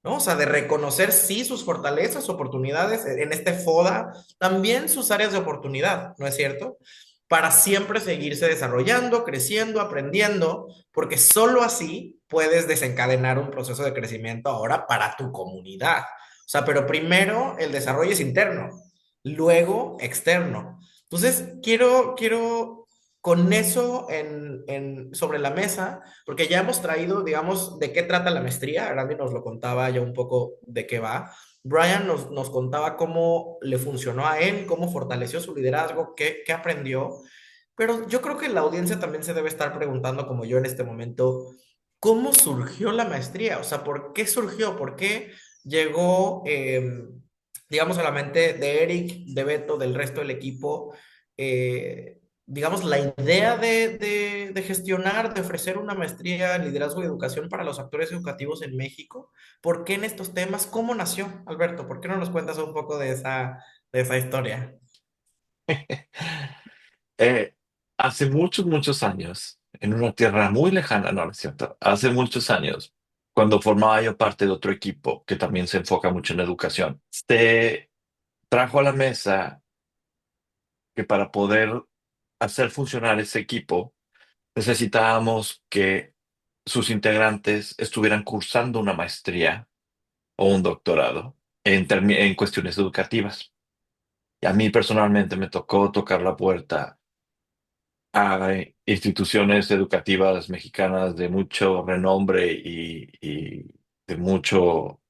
[SPEAKER 5] ¿no? O sea, de reconocer sí sus fortalezas, oportunidades, en este FODA, también sus áreas de oportunidad, ¿no es cierto? Para siempre seguirse desarrollando, creciendo, aprendiendo, porque solo así puedes desencadenar un proceso de crecimiento ahora para tu comunidad. O sea, pero primero el desarrollo es interno, luego externo. Entonces, quiero con eso sobre la mesa, porque ya hemos traído, digamos, de qué trata la maestría. Randy nos lo contaba ya un poco de qué va. Brian nos contaba cómo le funcionó a él, cómo fortaleció su liderazgo, qué aprendió. Pero yo creo que la audiencia también se debe estar preguntando, como yo en este momento, ¿cómo surgió la maestría? O sea, ¿por qué surgió? ¿Por qué llegó, digamos, a la mente de Eric, de Beto, del resto del equipo, digamos, la idea de gestionar, de ofrecer una maestría en liderazgo y educación para los actores educativos en México? ¿Por qué en estos temas? ¿Cómo nació, Alberto? ¿Por qué no nos cuentas un poco de esa historia?
[SPEAKER 6] Eh, Hace muchos, muchos años, en una tierra muy lejana, no, no es cierto, hace muchos años, cuando formaba yo parte de otro equipo que también se enfoca mucho en educación, se trajo a la mesa que para poder hacer funcionar ese equipo necesitábamos que sus integrantes estuvieran cursando una maestría o un doctorado en cuestiones educativas. Y a mí personalmente me tocó tocar la puerta a instituciones educativas mexicanas de mucho renombre y de mucho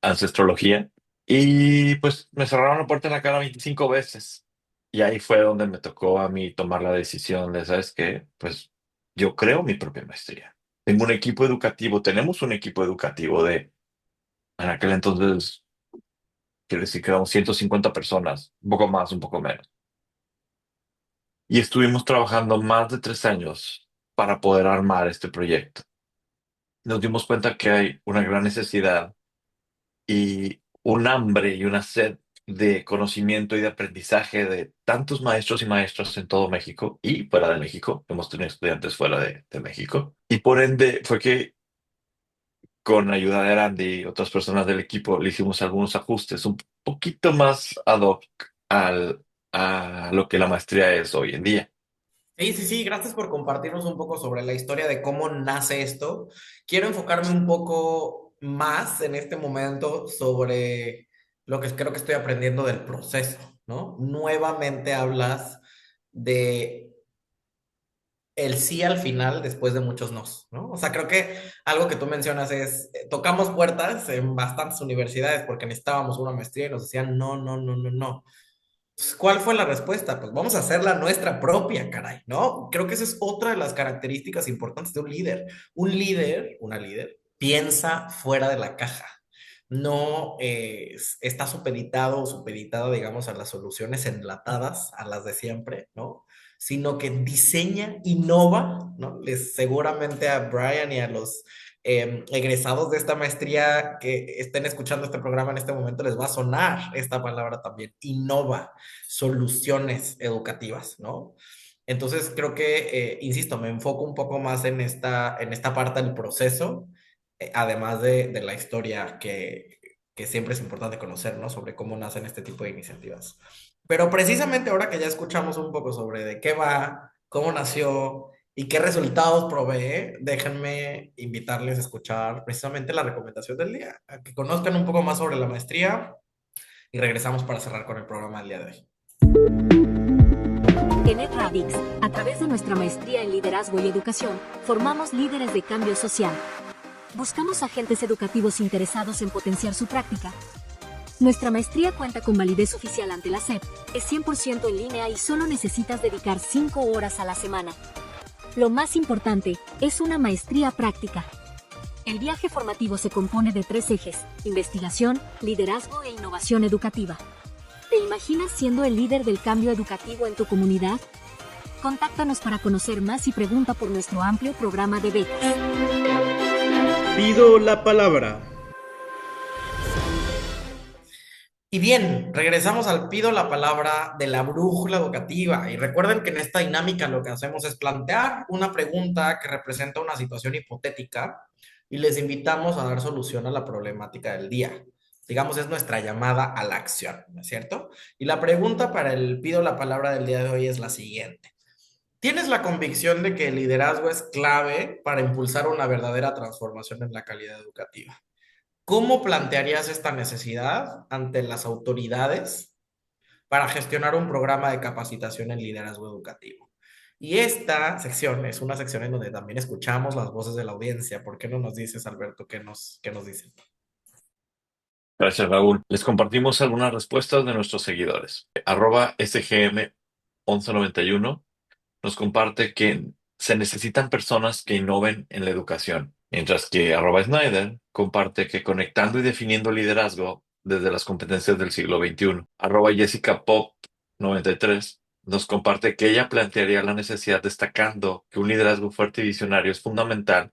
[SPEAKER 6] ancestrología. Y pues me cerraron la puerta en la cara 25 veces. Y ahí fue donde me tocó a mí tomar la decisión de, ¿sabes qué? Pues yo creo mi propia maestría. Tengo un equipo educativo, tenemos un equipo educativo en aquel entonces, quiero decir que éramos 150 personas, un poco más, un poco menos. Y estuvimos trabajando más de 3 años para poder armar este proyecto. Nos dimos cuenta que hay una gran necesidad y un hambre y una sed de conocimiento y de aprendizaje de tantos maestros y maestras en todo México y fuera de México. Hemos tenido estudiantes fuera de México. Y por ende fue que con ayuda de Randy y otras personas del equipo le hicimos algunos ajustes un poquito más ad hoc a lo que la maestría es hoy en día.
[SPEAKER 5] Sí, sí, sí, gracias por compartirnos un poco sobre la historia de cómo nace esto. Quiero enfocarme un poco más en este momento sobre lo que creo que estoy aprendiendo del proceso, ¿no? Nuevamente hablas de el sí al final después de muchos nos, ¿no? O sea, creo que algo que tú mencionas es, tocamos puertas en bastantes universidades porque necesitábamos una maestría y nos decían, no, no, no, no, no. ¿Cuál fue la respuesta? Pues vamos a hacerla nuestra propia, caray, ¿no? Creo que esa es otra de las características importantes de un líder. Un líder, una líder, piensa fuera de la caja. No está supeditado o supeditada, digamos, a las soluciones enlatadas, a las de siempre, ¿no? sino que diseña, innova, ¿no? Seguramente a Brian y a los egresados de esta maestría que estén escuchando este programa en este momento les va a sonar esta palabra también, innova, soluciones educativas, ¿no? Entonces creo que, insisto, me enfoco un poco más en esta parte del proceso, además de la historia que siempre es importante conocer, ¿no? Sobre cómo nacen este tipo de iniciativas. Pero precisamente ahora que ya escuchamos un poco sobre de qué va, cómo nació y qué resultados provee, déjenme invitarles a escuchar precisamente la recomendación del día, a que conozcan un poco más sobre la maestría y regresamos para cerrar con el programa del día de hoy.
[SPEAKER 9] En EdRadix, a través de nuestra maestría en liderazgo y educación, formamos líderes de cambio social. Buscamos agentes educativos interesados en potenciar su práctica. Nuestra maestría cuenta con validez oficial ante la SEP, es 100% en línea y solo necesitas dedicar 5 horas a la semana. Lo más importante, es una maestría práctica. El viaje formativo se compone de 3 ejes: investigación, liderazgo e innovación educativa. ¿Te imaginas siendo el líder del cambio educativo en tu comunidad? Contáctanos para conocer más y pregunta por nuestro amplio programa de becas.
[SPEAKER 4] Pido la palabra.
[SPEAKER 5] Y bien, regresamos al pido la palabra de la brújula educativa. Y recuerden que en esta dinámica lo que hacemos es plantear una pregunta que representa una situación hipotética y les invitamos a dar solución a la problemática del día. Digamos, es nuestra llamada a la acción, ¿no es cierto? Y la pregunta para el pido la palabra del día de hoy es la siguiente. ¿Tienes la convicción de que el liderazgo es clave para impulsar una verdadera transformación en la calidad educativa? ¿Cómo plantearías esta necesidad ante las autoridades para gestionar un programa de capacitación en liderazgo educativo? Y esta sección es una sección en donde también escuchamos las voces de la audiencia. ¿Por qué no nos dices, Alberto, qué nos dicen?
[SPEAKER 6] Gracias, Raúl. Les compartimos algunas respuestas de nuestros seguidores. @SGM1191 nos comparte que se necesitan personas que innoven en la educación, mientras que @Snyder comparte que conectando y definiendo liderazgo desde las competencias del siglo XXI. @JessicaPop93 nos comparte que ella plantearía la necesidad destacando que un liderazgo fuerte y visionario es fundamental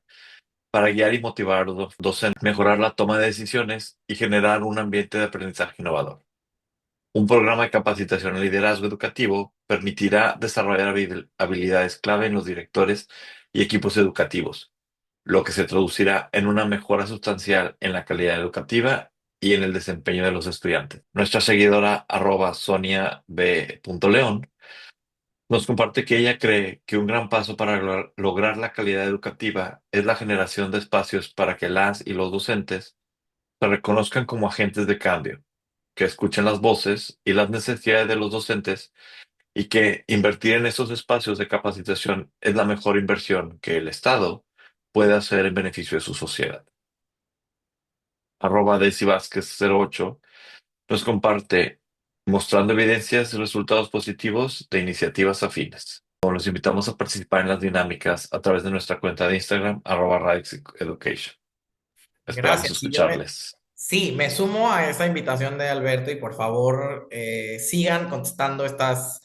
[SPEAKER 6] para guiar y motivar a los docentes, mejorar la toma de decisiones y generar un ambiente de aprendizaje innovador. Un programa de capacitación en liderazgo educativo permitirá desarrollar habilidades clave en los directores y equipos educativos, lo que se traducirá en una mejora sustancial en la calidad educativa y en el desempeño de los estudiantes. Nuestra seguidora @SoniaB.León nos comparte que ella cree que un gran paso para lograr la calidad educativa es la generación de espacios para que las y los docentes se reconozcan como agentes de cambio, que escuchen las voces y las necesidades de los docentes y que invertir en esos espacios de capacitación es la mejor inversión que el Estado puede hacer en beneficio de su sociedad. @DaisyVázquez08 nos comparte mostrando evidencias y resultados positivos de iniciativas afines. Los invitamos a participar en las dinámicas a través de nuestra cuenta de Instagram, @RadixEducation. Esperamos
[SPEAKER 5] Gracias.
[SPEAKER 6] escucharles.
[SPEAKER 5] Sí, me sumo a esa invitación de Alberto y por favor sigan contestando estas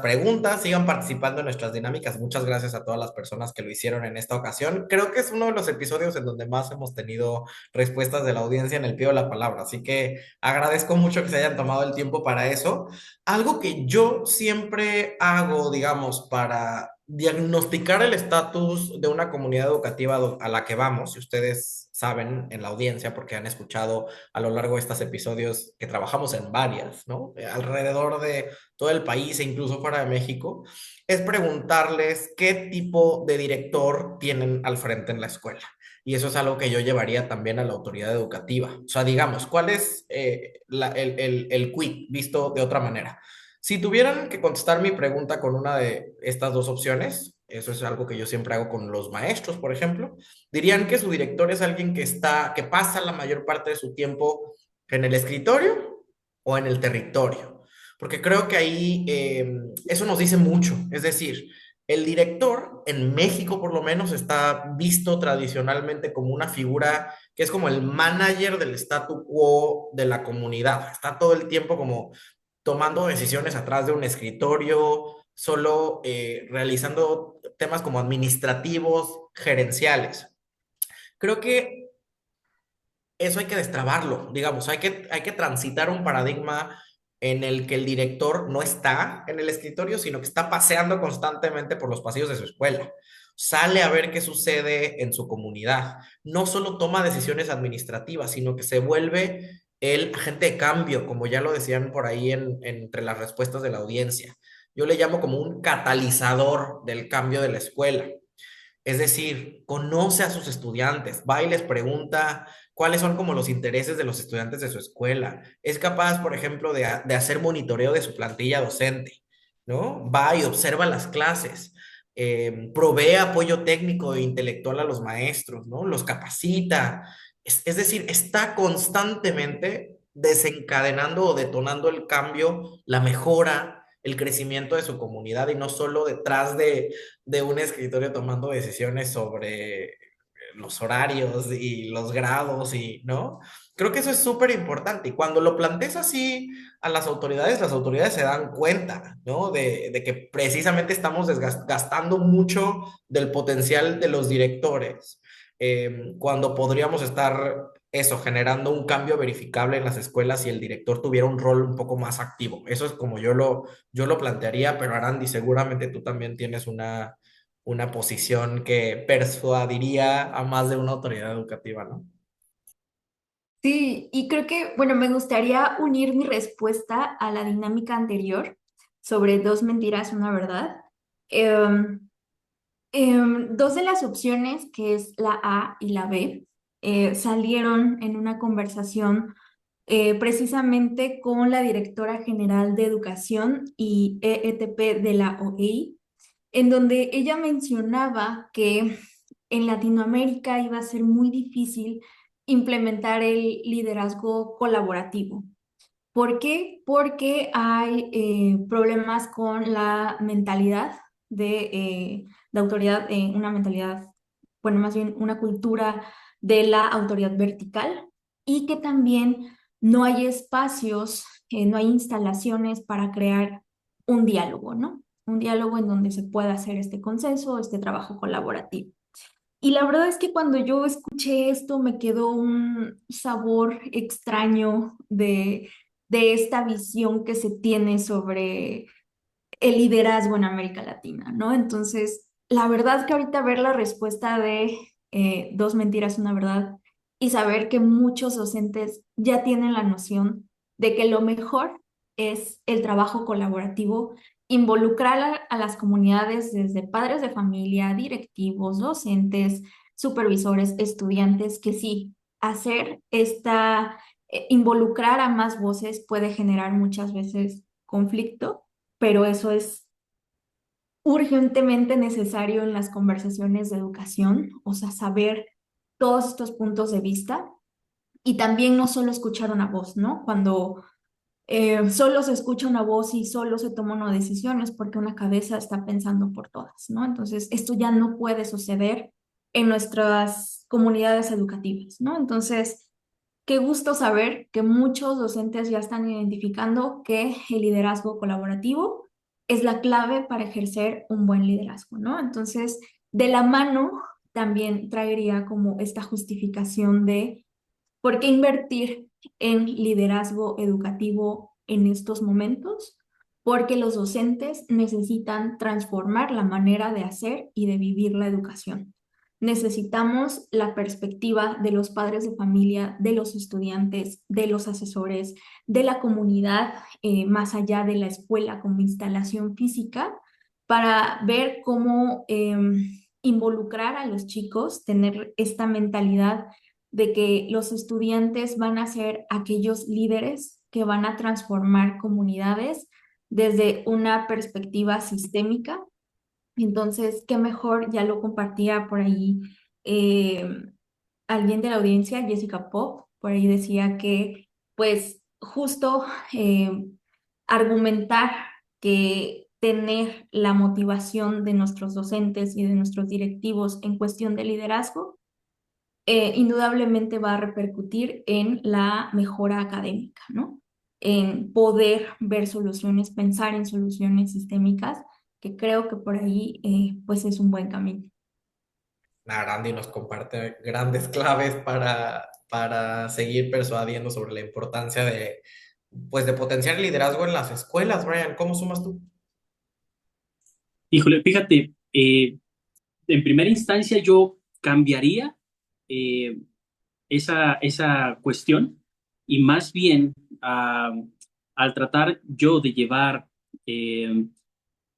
[SPEAKER 5] preguntas, sigan participando en nuestras dinámicas. Muchas gracias a todas las personas que lo hicieron en esta ocasión. Creo que es uno de los episodios en donde más hemos tenido respuestas de la audiencia en el pie de la palabra, así que agradezco mucho que se hayan tomado el tiempo para eso. Algo que yo siempre hago, digamos, para diagnosticar el estatus de una comunidad educativa a la que vamos, si ustedes saben en la audiencia, porque han escuchado a lo largo de estos episodios que trabajamos en varias, ¿no? Alrededor de todo el país e incluso fuera de México, es preguntarles qué tipo de director tienen al frente en la escuela. Y eso es algo que yo llevaría también a la autoridad educativa. O sea, digamos, ¿cuál es el quid visto de otra manera? Si tuvieran que contestar mi pregunta con una de estas dos opciones, eso es algo que yo siempre hago con los maestros, por ejemplo, dirían que su director es alguien que pasa la mayor parte de su tiempo en el escritorio o en el territorio, porque creo que ahí eso nos dice mucho. Es decir, el director en México por lo menos está visto tradicionalmente como una figura que es como el manager del statu quo de la comunidad. Está todo el tiempo como tomando decisiones atrás de un escritorio, solo realizando temas como administrativos, gerenciales. Creo que eso hay que destrabarlo, digamos, hay que transitar un paradigma en el que el director no está en el escritorio, sino que está paseando constantemente por los pasillos de su escuela. Sale a ver qué sucede en su comunidad. No solo toma decisiones administrativas, sino que se vuelve el agente de cambio, como ya lo decían por ahí entre las respuestas de la audiencia. Yo le llamo como un catalizador del cambio de la escuela. Es decir, conoce a sus estudiantes, va y les pregunta cuáles son como los intereses de los estudiantes de su escuela. Es capaz, por ejemplo, de hacer monitoreo de su plantilla docente, ¿no? Va y observa las clases, provee apoyo técnico e intelectual a los maestros, ¿no? Los capacita. Es decir, está constantemente desencadenando o detonando el cambio, la mejora, el crecimiento de su comunidad y no solo detrás de un escritorio tomando decisiones sobre los horarios y los grados y, ¿no? Creo que eso es súper importante y cuando lo planteas así a las autoridades se dan cuenta, ¿no? De que precisamente estamos gastando mucho del potencial de los directores, cuando podríamos estar eso, generando un cambio verificable en las escuelas si el director tuviera un rol un poco más activo. Eso es como yo lo plantearía, pero Arandi, seguramente tú también tienes una posición que persuadiría a más de una autoridad educativa, ¿no?
[SPEAKER 7] Sí, y creo que, bueno, me gustaría unir mi respuesta a la dinámica anterior sobre dos mentiras, una verdad. Em, Dos de las opciones, que es la A y la B, salieron en una conversación precisamente con la directora general de Educación y EETP de la OEI, en donde ella mencionaba que en Latinoamérica iba a ser muy difícil implementar el liderazgo colaborativo. ¿Por qué? Porque hay problemas con la mentalidad de autoridad, una mentalidad, bueno, más bien una cultura de la autoridad vertical y que también no hay espacios, no hay instalaciones para crear un diálogo, ¿no? Un diálogo en donde se pueda hacer este consenso, este trabajo colaborativo. Y la verdad es que cuando yo escuché esto me quedó un sabor extraño de esta visión que se tiene sobre el liderazgo en América Latina, ¿no? Entonces, la verdad que ahorita ver la respuesta de dos mentiras, una verdad, y saber que muchos docentes ya tienen la noción de que lo mejor es el trabajo colaborativo, involucrar a las comunidades desde padres de familia, directivos, docentes, supervisores, estudiantes, que sí, hacer involucrar a más voces puede generar muchas veces conflicto, pero eso es urgentemente necesario en las conversaciones de educación, o sea, saber todos estos puntos de vista y también no solo escuchar una voz, ¿no? Cuando solo se escucha una voz y solo se toma una decisión es porque una cabeza está pensando por todas, ¿no? Entonces, esto ya no puede suceder en nuestras comunidades educativas, ¿no? Entonces, qué gusto saber que muchos docentes ya están identificando que el liderazgo colaborativo es la clave para ejercer un buen liderazgo, ¿no? Entonces, de la mano también traería como esta justificación de por qué invertir en liderazgo educativo en estos momentos, porque los docentes necesitan transformar la manera de hacer y de vivir la educación. Necesitamos la perspectiva de los padres de familia, de los estudiantes, de los asesores, de la comunidad, más allá de la escuela como instalación física, para ver cómo involucrar a los chicos, tener esta mentalidad de que los estudiantes van a ser aquellos líderes que van a transformar comunidades desde una perspectiva sistémica. Entonces, qué mejor, ya lo compartía por ahí eh, alguien de la audiencia, Jessica Pop, por ahí decía que, pues, justo argumentar que tener la motivación de nuestros docentes y de nuestros directivos en cuestión de liderazgo, indudablemente va a repercutir en la mejora académica, ¿no? En poder ver soluciones, pensar en soluciones sistémicas que creo que por ahí pues es un buen camino.
[SPEAKER 5] Arandi nos comparte grandes claves para seguir persuadiendo sobre la importancia de, pues, de potenciar el liderazgo en las escuelas. Brian, ¿cómo sumas tú?
[SPEAKER 8] Híjole, fíjate, en primera instancia yo cambiaría eh, esa cuestión y más bien al tratar yo de llevar eh,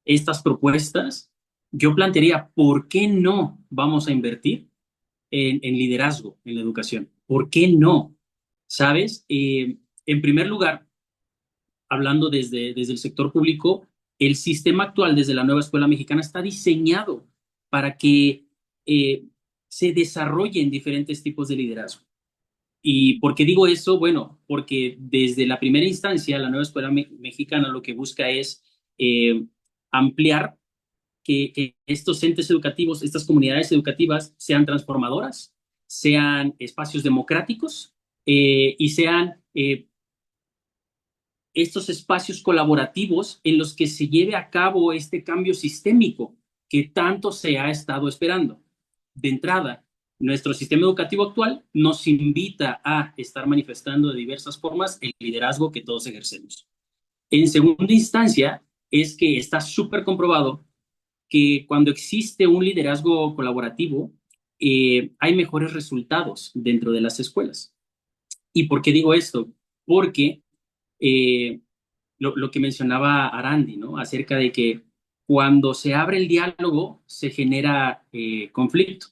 [SPEAKER 8] estas propuestas, yo plantearía, ¿por qué no vamos a invertir en liderazgo en la educación? ¿Por qué no? ¿Sabes? En primer lugar, hablando desde el sector público, el sistema actual desde la nueva escuela mexicana está diseñado para que eh, se desarrollen diferentes tipos de liderazgo. ¿Y por qué digo eso? Bueno, porque desde la primera instancia la nueva escuela mexicana lo que busca es ampliar que estos entes educativos, estas comunidades educativas sean transformadoras, sean espacios democráticos y sean estos espacios colaborativos en los que se lleve a cabo este cambio sistémico que tanto se ha estado esperando. De entrada, nuestro sistema educativo actual nos invita a estar manifestando de diversas formas el liderazgo que todos ejercemos. En segunda instancia, es que está súper comprobado que cuando existe un liderazgo colaborativo, hay mejores resultados dentro de las escuelas. ¿Y por qué digo esto? Porque lo que mencionaba Arandi, ¿no? Acerca de que cuando se abre el diálogo se genera conflicto.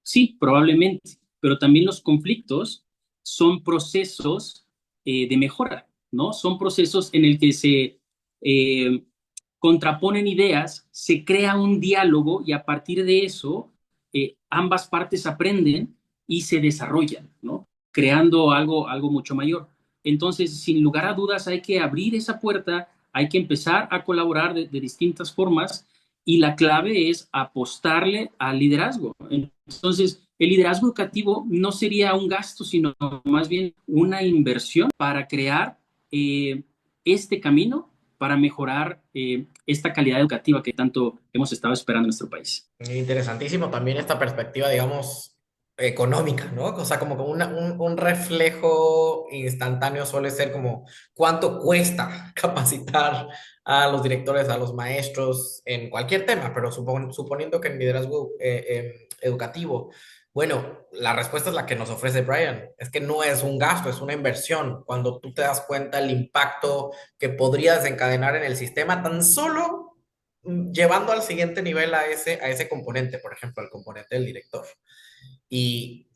[SPEAKER 8] Sí, probablemente, pero también los conflictos son procesos de mejora, ¿no? Son procesos en el que se contraponen ideas, se crea un diálogo y a partir de eso ambas partes aprenden y se desarrollan, ¿no? Creando algo mucho mayor. Entonces, sin lugar a dudas, hay que abrir esa puerta, hay que empezar a colaborar de distintas formas y la clave es apostarle al liderazgo. Entonces, el liderazgo educativo no sería un gasto, sino más bien una inversión para crear este camino para mejorar esta calidad educativa que tanto hemos estado esperando en nuestro país.
[SPEAKER 5] Interesantísimo también esta perspectiva, digamos, económica, ¿no? O sea, como que un reflejo instantáneo suele ser como cuánto cuesta capacitar a los directores, a los maestros en cualquier tema, pero suponiendo que en liderazgo educativo, bueno, la respuesta es la que nos ofrece Brian, es que no es un gasto, es una inversión. Cuando tú te das cuenta el impacto que podría desencadenar en el sistema, tan solo llevando al siguiente nivel a ese componente, por ejemplo, al componente del director. Y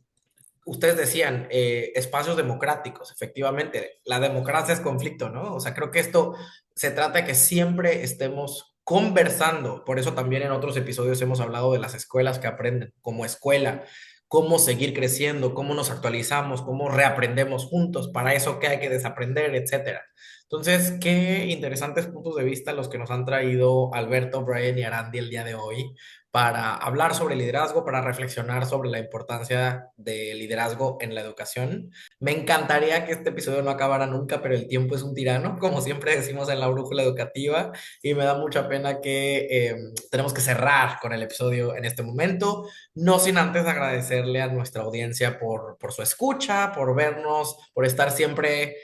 [SPEAKER 5] ustedes decían, espacios democráticos, efectivamente, la democracia es conflicto, ¿no? O sea, creo que esto se trata de que siempre estemos conversando, por eso también en otros episodios hemos hablado de las escuelas que aprenden como escuela, cómo seguir creciendo, cómo nos actualizamos, cómo reaprendemos juntos, para eso qué hay que desaprender, etcétera. Entonces, qué interesantes puntos de vista los que nos han traído Alberto, Brian y Arandi el día de hoy para hablar sobre liderazgo, para reflexionar sobre la importancia del liderazgo en la educación. Me encantaría que este episodio no acabara nunca, pero el tiempo es un tirano, como siempre decimos en la brújula educativa, y me da mucha pena que tenemos que cerrar con el episodio en este momento, no sin antes agradecerle a nuestra audiencia por su escucha, por vernos, por estar siempre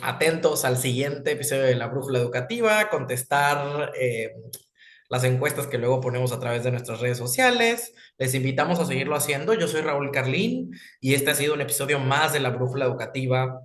[SPEAKER 5] atentos al siguiente episodio de la brújula educativa, contestar las encuestas que luego ponemos a través de nuestras redes sociales. Les invitamos a seguirlo haciendo. Yo soy Raúl Carlín y este ha sido un episodio más de la brújula educativa,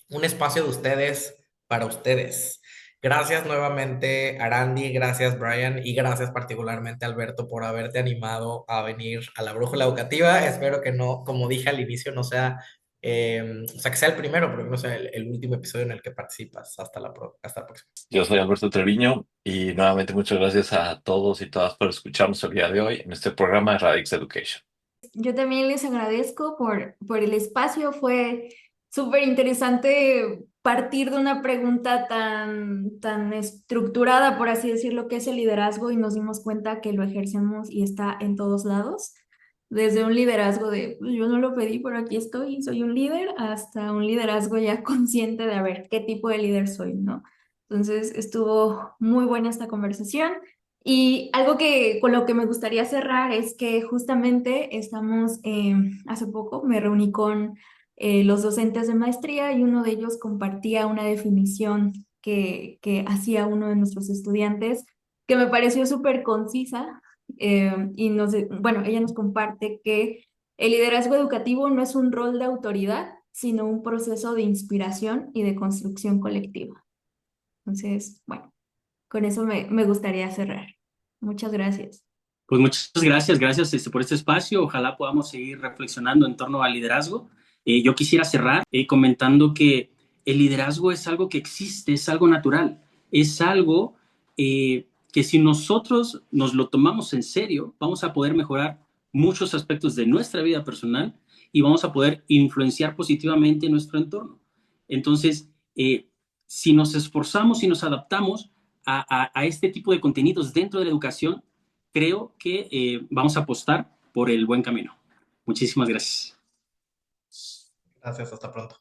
[SPEAKER 5] un espacio de ustedes para ustedes. Gracias nuevamente, Arandi, gracias, Brian, y gracias particularmente, Alberto, por haberte animado a venir a la brújula educativa. Espero que no, como dije al inicio, no sea o sea, que sea el primero, pero que no sea el último episodio en el que participas. Hasta la próxima.
[SPEAKER 6] Yo soy Alberto Treviño y nuevamente muchas gracias a todos y todas por escucharnos el día de hoy en este programa de Radix Education.
[SPEAKER 7] Yo también les agradezco por el espacio. Fue súper interesante partir de una pregunta tan estructurada, por así decirlo, que es el liderazgo, y nos dimos cuenta que lo ejercemos y está en todos lados. Desde un liderazgo de "Pues, yo no lo pedí, pero aquí estoy, soy un líder", hasta un liderazgo ya consciente de a ver qué tipo de líder soy, ¿no? Entonces estuvo muy buena esta conversación. Y algo que con lo que me gustaría cerrar es que justamente hace poco me reuní con los docentes de maestría y uno de ellos compartía una definición que hacía uno de nuestros estudiantes que me pareció súper concisa. Bueno, ella nos comparte que el liderazgo educativo no es un rol de autoridad, sino un proceso de inspiración y de construcción colectiva. Entonces, bueno, con eso me gustaría cerrar. Muchas gracias.
[SPEAKER 8] Pues muchas gracias, gracias por este espacio. Ojalá podamos seguir reflexionando en torno al liderazgo. Yo quisiera cerrar comentando que el liderazgo es algo que existe, es algo natural, es algo que si nosotros nos lo tomamos en serio, vamos a poder mejorar muchos aspectos de nuestra vida personal y vamos a poder influenciar positivamente nuestro entorno. Entonces, si nos esforzamos y nos adaptamos a este tipo de contenidos dentro de la educación, creo que vamos a apostar por el buen camino. Muchísimas gracias.
[SPEAKER 5] Gracias, hasta pronto.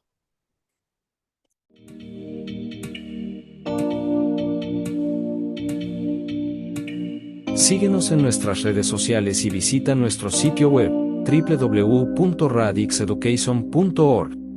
[SPEAKER 10] Síguenos en nuestras redes sociales y visita nuestro sitio web www.radixeducation.org.